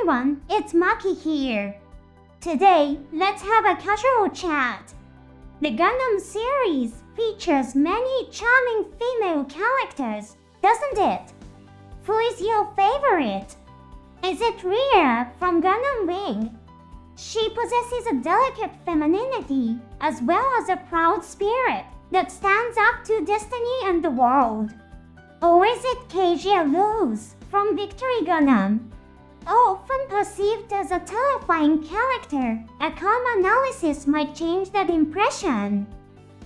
everyone, it's Maki here. Today, let's have a casual chat. The Gundam series features many charming female characters, doesn't it? Who is your favorite? Is it Rhea from Gundam Wing? She possesses a delicate femininity as well as a proud spirit that stands up to destiny and the world. Or is it Keiichi Luz from Victory Gundam? Often perceived as a terrifying character, a calm analysis might change that impression.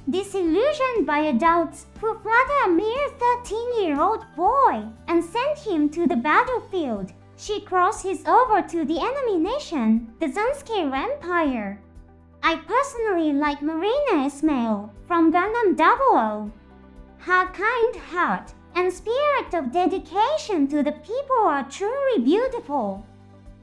Disillusioned by adults who flatter a mere 13-year-old boy and send him to the battlefield, she crosses over to the enemy nation, the Zansuke Empire. I personally like Marina Ismail from Gundam 00. Her kind heart and spirit of dedication to the people are truly beautiful.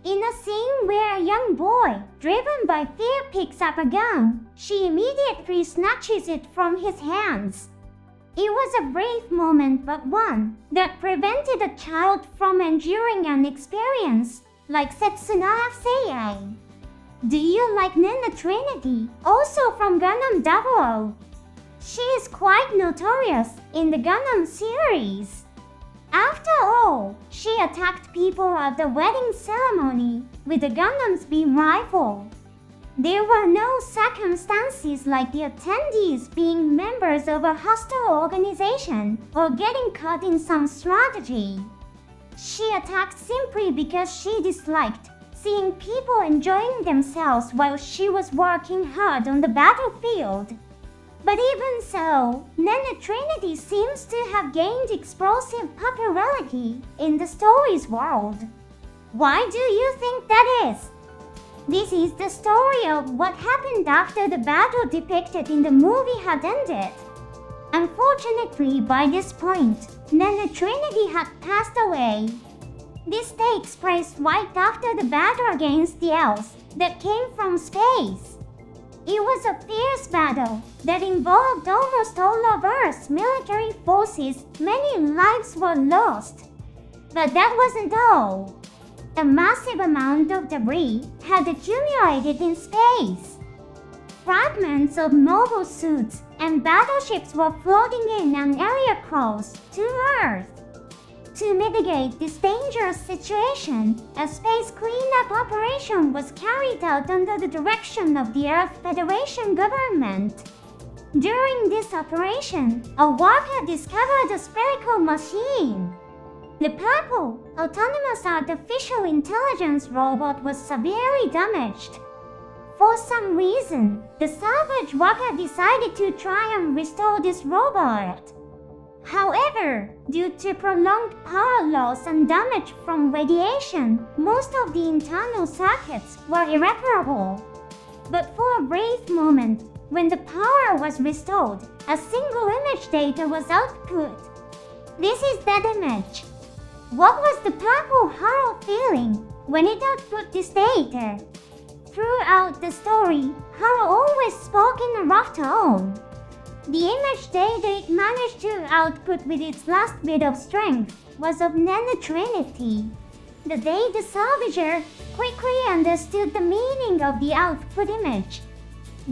In a scene where a young boy, driven by fear, picks up a gun, she immediately snatches it from his hands. It was a brief moment, but one that prevented a child from enduring an experience like Setsuna Seiei. Do you like Nena Trinity, also from Gundam 00? She is quite notorious in the Gundam series. After all, she attacked people at the wedding ceremony with the Gundam's beam rifle. There were no circumstances like the attendees being members of a hostile organization or getting caught in some strategy. She attacked simply because she disliked seeing people enjoying themselves while she was working hard on the battlefield. But even so, Nena Trinity seems to have gained explosive popularity in the story's world. Why do you think that is? This is the story of what happened after the battle depicted in the movie had ended. Unfortunately, by this point, Nena Trinity had passed away. This takes place right after the battle against the elves that came from space. It was a fierce battle that involved almost all of Earth's military forces. Many lives were lost. But that wasn't all. A massive amount of debris had accumulated in space. Fragments of mobile suits and battleships were floating in an area close to Earth. To mitigate this dangerous situation, a space cleanup operation was carried out under the direction of the Earth Federation government. During this operation, a worker discovered a spherical machine. The purple, autonomous artificial intelligence robot was severely damaged. For some reason, the savage worker decided to try and restore this robot. However, due to prolonged power loss and damage from radiation, most of the internal circuits were irreparable. But for a brief moment, when the power was restored, a single image data was output. This is that image. What was the purple Haro feeling when it output this data? Throughout the story, Haro always spoke in a rough tone. The image data it managed to output with its last bit of strength was of Nena Trinity. The data salvager quickly understood the meaning of the output image.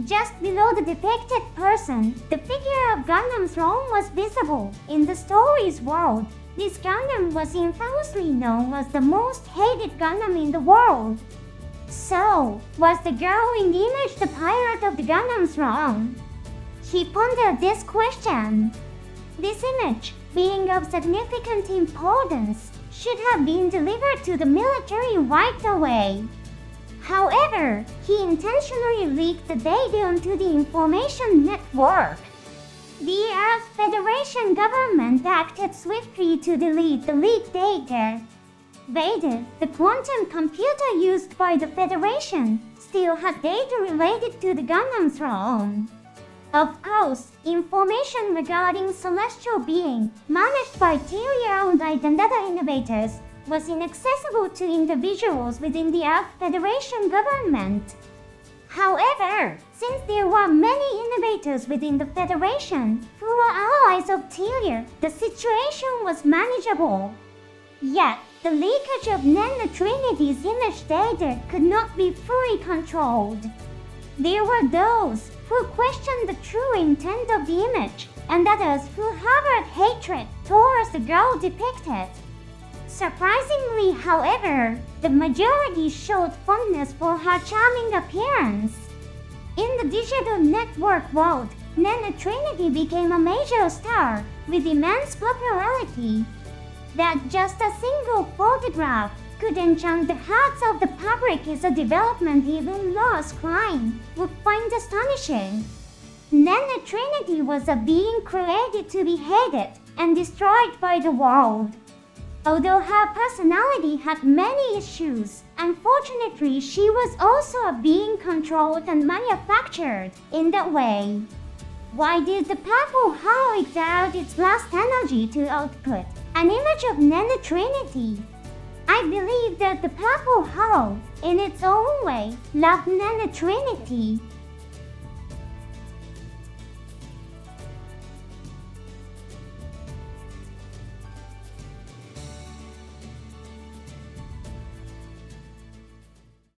Just below the depicted person, the figure of Gundam throne was visible. In the story's world, this Gundam was infamously known as the most hated Gundam in the world. So, was the girl in the image the pirate of the Gundam throne? He pondered this question. This image, being of significant importance, should have been delivered to the military right away. However, he intentionally leaked the data onto the information network. The Earth Federation government acted swiftly to delete the leaked data. Vader, the quantum computer used by the Federation, still had data related to the Gundam throne. Of course, information regarding celestial being, managed by tier-owned identity innovators, was inaccessible to individuals within the Earth Federation government. However, since there were many innovators within the Federation who were allies of Tilia, the situation was manageable. Yet, The leakage of Nena Trinity's image data could not be fully controlled. There were those who questioned the true intent of the image, and others who harbored hatred towards the girl depicted. Surprisingly, however, the majority showed fondness for her charming appearance. In the digital network world, Nena Trinity became a major star with immense popularity. That just a single photograph could enchant the hearts of the public is a development even Lost Klein would find astonishing. Nena Trinity was a being created to be hated and destroyed by the world. Although her personality had many issues, unfortunately she was also a being controlled and manufactured in that way. Why did the purple hollow exert its last energy to output an image of Nena Trinity? I believe that the purple hollow, in its own way, loved Nena Trinity.